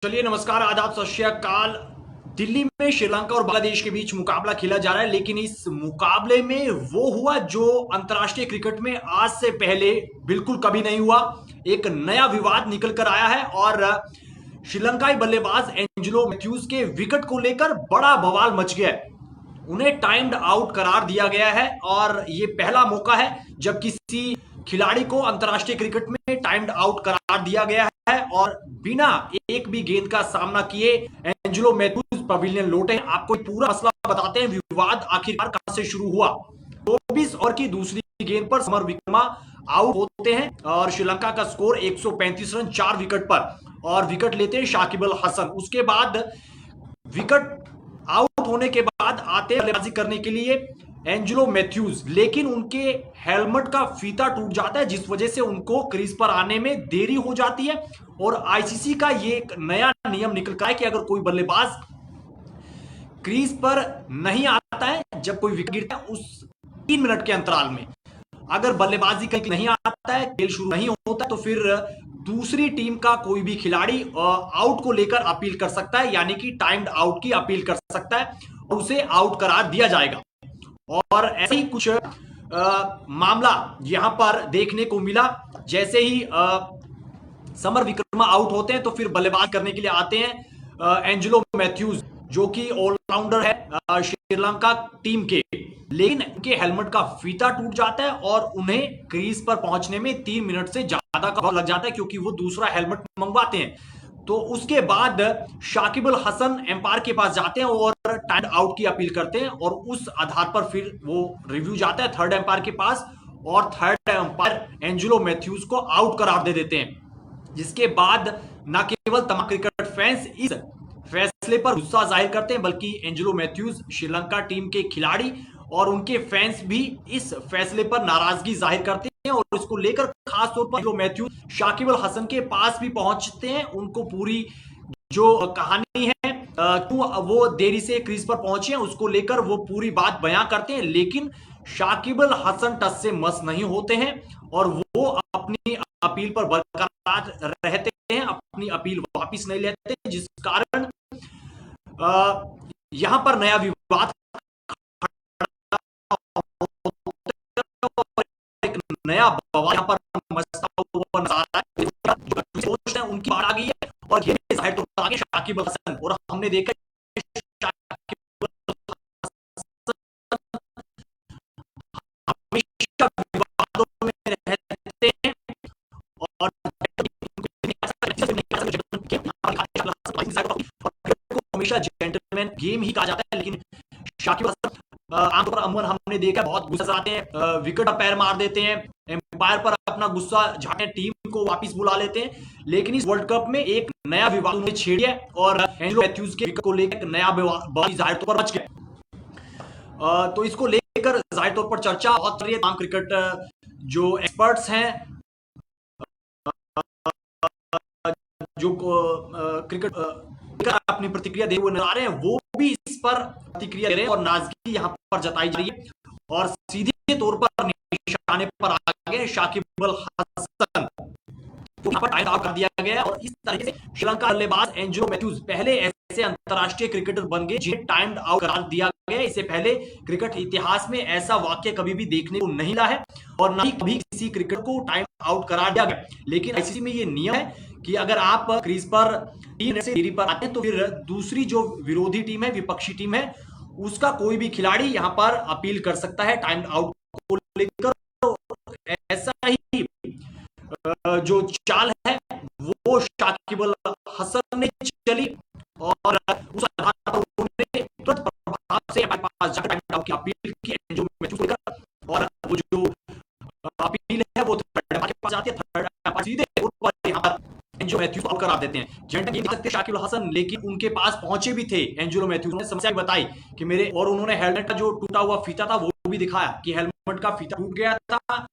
चलिए नमस्कार, आदाब, सत श्री अकाल। दिल्ली में श्रीलंका और बांग्लादेश के बीच मुकाबला खेला जा रहा है, लेकिन इस मुकाबले में वो हुआ जो अंतर्राष्ट्रीय क्रिकेट में आज से पहले बिल्कुल कभी नहीं हुआ। एक नया विवाद निकल कर आया है और श्रीलंकाई बल्लेबाज एंजेलो मैथ्यूज के विकेट को लेकर बड़ा बवाल मच गया है। उन्हें टाइम्ड आउट करार दिया गया है और ये पहला मौका है जब किसी खिलाड़ी को अंतर्राष्ट्रीय क्रिकेट में टाइम्ड आउट करार दिया गया है और बिना एक भी गेंद का सामना किए एंजेलो मैथ्यूज पवेलियन लौटे हैं। आपको पूरा मसला बताते हैं, विवाद आखिरकार कहां से शुरू हुआ। 24 ओवर की दूसरी गेंद पर समर विक्रमा आउट होते हैं और श्रीलंका का स्कोर 135 रन 4 विकेट पर, और विकेट लेते हैं शाकिब अल हसन। उसके बाद विकेट आउट होने के बाद आते हैं बल्लेबाजी करने के लिए एंजेलो मैथ्यूज, लेकिन उनके हेलमेट का फीता टूट जाता है जिस वजह से उनको क्रीज पर आने में देरी हो जाती है। और आईसीसी का ये एक नया नियम निकल कर है कि अगर कोई बल्लेबाज क्रीज पर नहीं आता है जब कोई विकेट गिरता है उस 3 मिनट के अंतराल में, अगर बल्लेबाजी कहीं नहीं आता है, खेल शुरू नहीं होता है, तो फिर दूसरी टीम का कोई भी खिलाड़ी आउट को लेकर अपील कर सकता है, यानी कि टाइम्ड आउट की अपील कर सकता है और उसे आउट करार दिया जाएगा। और ऐसा ही कुछ मामला यहां पर देखने को मिला। जैसे ही समर विक्रमा आउट होते हैं तो फिर बल्लेबाज करने के लिए आते हैं एंजेलो मैथ्यूज, जो कि ऑलराउंडर है श्रीलंका टीम के, लेकिन उनके हेलमेट का फीता टूट जाता है और उन्हें क्रीज पर पहुंचने में 3 मिनट से ज्यादा का वक्त लग जाता है क्योंकि वो दूसरा हेलमेट मंगवाते हैं। तो उसके बाद शाकिब अल हसन एम्पायर के पास जाते हैं और टाइम्ड आउट की अपील करते हैं और उस आधार पर फिर वो रिव्यू जाता है थर्ड एम्पायर के पास और थर्ड एम्पायर एंजेलो मैथ्यूज को आउट करार दे देते हैं। जिसके बाद न केवल तमाम क्रिकेट फैंस इस फैसले पर गुस्सा जाहिर करते हैं, बल्कि एंजेलो मैथ्यूज, श्रीलंका टीम के खिलाड़ी और उनके फैंस भी इस फैसले पर नाराजगी जाहिर करते हैं और इसको लेकर खास तौर पर एंजेलो मैथ्यूज शाकिब अल हसन के पास भी पहुंचते हैं। उनको पूरी जो कहानी है क्यों वो देरी से क्रीज पर पहुंचे हैं उसको लेकर वो पूरी बात बयां करते हैं, लेकिन शाकिब अल हसन टस से मस नहीं होते हैं और वो अपनी अपील पर बरकरार रहते हैं, अपनी अपील वापस नहीं लेते, जिस कारण यहां पर नया विवाद, एक नया बवाल यहां पर मचता हुआ नजर आ रहा है। उनकी बात आ गई है और ये जाहिर तौर पर आगे शाकिब अल हसन, और हमने देखा हमेशा विवादों में रहते हैं और हमेशा जेंटलमैन गेम ही कहा जाता है, लेकिन शाकिब हसन आमतौर पर अमूमन हमने देखा बहुत गुस्सा आते हैं, विकेट पर पैर मार देते हैं, एम्पायर पर अपना गुस्सा झाड़ते, टीम को वापस बुला लेते हैं। लेकिन इस वर्ल्ड कप में एक नया विवाद उन्हें छेड़ है और एंजेलो मैथ्यूज के विकेट को लेकर एक नया विवाद जाहिर तौर पर मच गया। तो इसको लेकर जाहिर तौर पर चर्चा बहुत रही है। तमाम क्रिकेट जो एक्सपर्ट्स हैं, जो क्रिकेट अपनी प्रतिक्रिया दे हुए नजर आ रहे हैं, वो भी इस पर प्रतिक्रिया दे रहे हैं और नाराजगी यहां पर जताई जा रही है और सीधे तौर पर निशाने पर आ गए शाकिब अल हसन, टाइम आउट कर दिया गया। और इस तरीके से श्रीलंका बल्लेबाज एंजेलो मैथ्यूज पहले ऐसे अंतरराष्ट्रीय क्रिकेटर बन गए जिन्हें टाइम्ड आउट करार दिया गया। इससे पहले क्रिकेट इतिहास में ऐसा वाक्य कभी भी देखने को नहीं मिला है और न ही कभी किसी क्रिकेटर को टाइम आउट करार दिया गया। लेकिन आईसीसी में ये नियम है कि अगर आप क्रीज पर 3 मिनट से देरी पर आते हैं तो फिर दूसरी जो विरोधी टीम है, विपक्षी टीम है, उसका कोई भी खिलाड़ी यहां पर अपील कर सकता है टाइम्ड आउट को लेकर। ऐसा ही जो चाल है वो शाकिब अल हसन ने चली और उस आधार पर उन्होंने तुरंत प्रभाव से पास जाकर टाइम आउट की अपील की एंजेलो मैथ्यूज को लेकर, और वो जो अपील है वो थर्ड एम्पायर के पास जाती है, थर्ड एम्पायर सीधे ऊपर यहां पर एंजेलो मैथ्यूज आउट करा देते हैं। जेंटल गेम सकते शाकिब अल हसन, लेकिन उनके पास पहुंचे भी थे एंजेलो मैथ्यूज ने, समस्या भी बताई कि मेरे, और उन्होंने हेलमेट का जो टूटा हुआ फीता था वो भी दिखाया कि हेलमेट का फीता टूट गया था,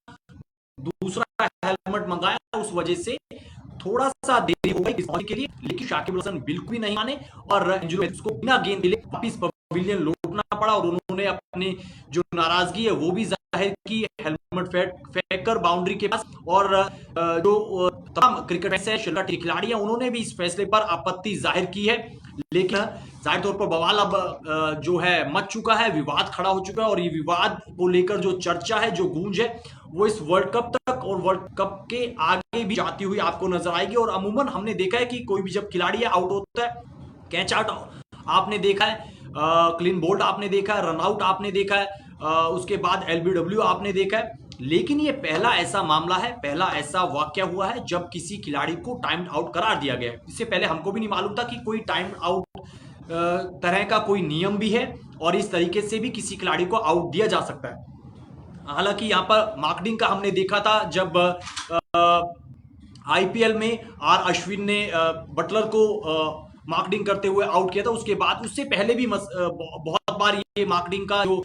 दूसरा हेलमेट मंगाया, उस वजह से थोड़ा सा देरी हो गई इस के लिए। लेकिन शाकिब अल हसन बिल्कुल भी नहीं माने और एंजेलो मैथ्यूज को बिना गेंद दिले वापस पवेलियन लौटना पड़ा और उन्होंने अपनी जो नाराजगी है वो भी जाहिर की हेलमेट फेंक कर बाउंड्री के पास। और जो तमाम क्रिकेट से श्रीलंका के खिलाड़ी हैं उन्होंने भी इस फैसले पर आपत्ति जाहिर की है। लेकिन जाहिर तौर पर बवाल अब जो है मच चुका है, विवाद खड़ा हो चुका है और ये विवाद को लेकर जो चर्चा है, जो गूंज है, वो इस वर्ल्ड कप तक और वर्ल्ड कप के आगे भी जाती हुई आपको नजर आएगी। और अमूमन हमने देखा है कि कोई भी जब खिलाड़ी आउट होता है, कैच आउट आपने देखा है, क्लीन बोल्ड आपने देखा है, रनआउट आपने देखा है, उसके बाद एलबीडब्ल्यू आपने देखा है। लेकिन ये पहला ऐसा मामला है, पहला ऐसा वाक्य हुआ है जब किसी खिलाड़ी को टाइम आउट करार दिया गया है। इससे पहले हमको भी नहीं मालूम था कि कोई टाइम आउट तरह का कोई नियम भी है और इस तरीके से भी किसी खिलाड़ी को आउट दिया जा सकता है। हालांकि यहाँ पर मार्कडिंग का हमने देखा था जब आईपीएल में आर अश्विन ने बटलर को मार्कडिंग करते हुए आउट किया था। उसके बाद उससे पहले भी बहुत बार ये मार्कडिंग का जो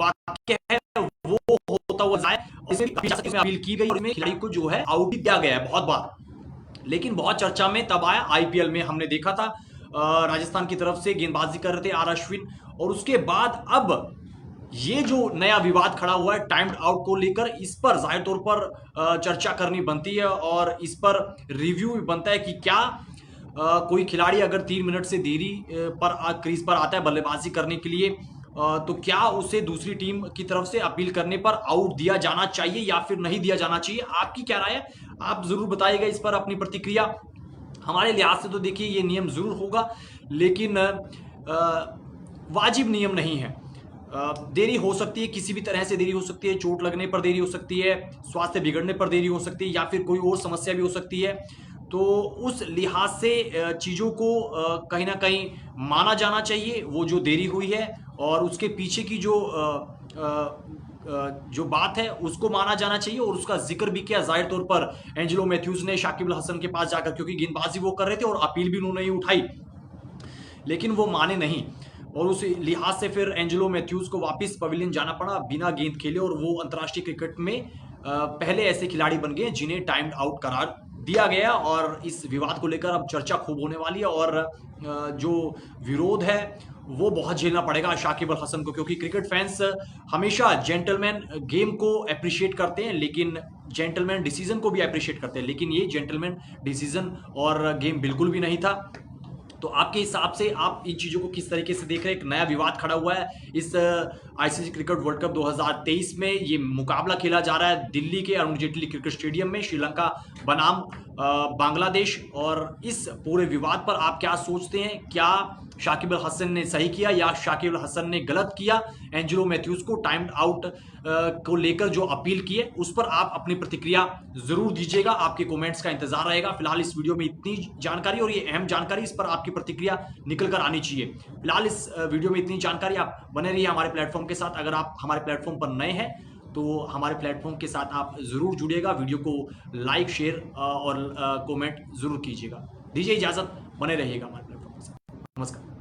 वाक्य है वो होता हुआ जाए, अपील की गई और खिलाड़ी को जो है आउट भी दिया गया है बहुत बार। लेकिन बहुत चर्चा में तब आया आईपीएल में, हमने देखा था राजस्थान की तरफ से गेंदबाजी कर रहे थे आर अश्विन। और उसके बाद अब ये जो नया विवाद खड़ा हुआ है टाइम्ड आउट को लेकर, इस पर जाहिर तौर पर चर्चा करनी बनती है और इस पर रिव्यू भी बनता है कि क्या कोई खिलाड़ी अगर 3 मिनट से देरी पर क्रीज पर आता है बल्लेबाजी करने के लिए, तो क्या उसे दूसरी टीम की तरफ से अपील करने पर आउट दिया जाना चाहिए या फिर नहीं दिया जाना चाहिए। आपकी क्या राय है, आप जरूर बताइएगा इस पर अपनी प्रतिक्रिया। हमारे लिहाज से तो देखिए ये नियम जरूर होगा, लेकिन वाजिब नियम नहीं है। देरी हो सकती है, किसी भी तरह से देरी हो सकती है, चोट लगने पर देरी हो सकती है, स्वास्थ्य बिगड़ने पर देरी हो सकती है या फिर कोई और समस्या भी हो सकती है। तो उस लिहाज से चीज़ों को कहीं ना कहीं माना जाना चाहिए, वो जो देरी हुई है और उसके पीछे की जो बात है उसको माना जाना चाहिए। और उसका जिक्र भी किया जाहिर तौर पर एंजेलो मैथ्यूज ने शाकिब अल हसन के पास जाकर, क्योंकि गेंदबाजी वो कर रहे थे और अपील भी उन्होंने उठाई, लेकिन वो माने नहीं। और उस लिहाज से फिर एंजेलो मैथ्यूज को वापस पवेलियन जाना पड़ा बिना गेंद खेले, और वो अंतर्राष्ट्रीय क्रिकेट में पहले ऐसे खिलाड़ी बन गए जिन्हें टाइम्ड आउट करार दिया गया। और इस विवाद को लेकर अब चर्चा खूब होने वाली है और जो विरोध है वो बहुत झेलना पड़ेगा शाकिब अल हसन को, क्योंकि क्रिकेट फैंस हमेशा जेंटलमैन गेम को अप्रिशिएट करते हैं, लेकिन जेंटलमैन डिसीजन को भी अप्रिशिएट करते हैं। लेकिन ये जेंटलमैन डिसीजन और गेम बिल्कुल भी नहीं था। तो आपके हिसाब से आप इन चीज़ों को किस तरीके से देख रहे हैं। एक नया विवाद खड़ा हुआ है इस आईसीसी क्रिकेट वर्ल्ड कप 2023 में। ये मुकाबला खेला जा रहा है दिल्ली के अरुण जेटली क्रिकेट स्टेडियम में, श्रीलंका बनाम बांग्लादेश। और इस पूरे विवाद पर आप क्या सोचते हैं, क्या शाकिब अल हसन ने सही किया या शाकिब अल हसन ने गलत किया। एंजेलो मैथ्यूज को टाइम्ड आउट को लेकर जो अपील की है उस पर आप अपनी प्रतिक्रिया जरूर दीजिएगा, आपके कमेंट्स का इंतजार रहेगा। फिलहाल इस वीडियो में इतनी जानकारी और ये अहम जानकारी, इस पर आपकी प्रतिक्रिया निकल कर आनी चाहिए। फिलहाल इस वीडियो में इतनी जानकारी, आप बने रहिए हमारे प्लेटफॉर्म के साथ। अगर आप हमारे प्लेटफॉर्म पर नए हैं तो हमारे प्लेटफॉर्म के साथ आप जरूर जुड़िएगा, वीडियो को लाइक शेयर और कमेंट जरूर कीजिएगा। दीजिए इजाजत, बने रहिएगा हमारे प्लेटफॉर्म के साथ। नमस्कार।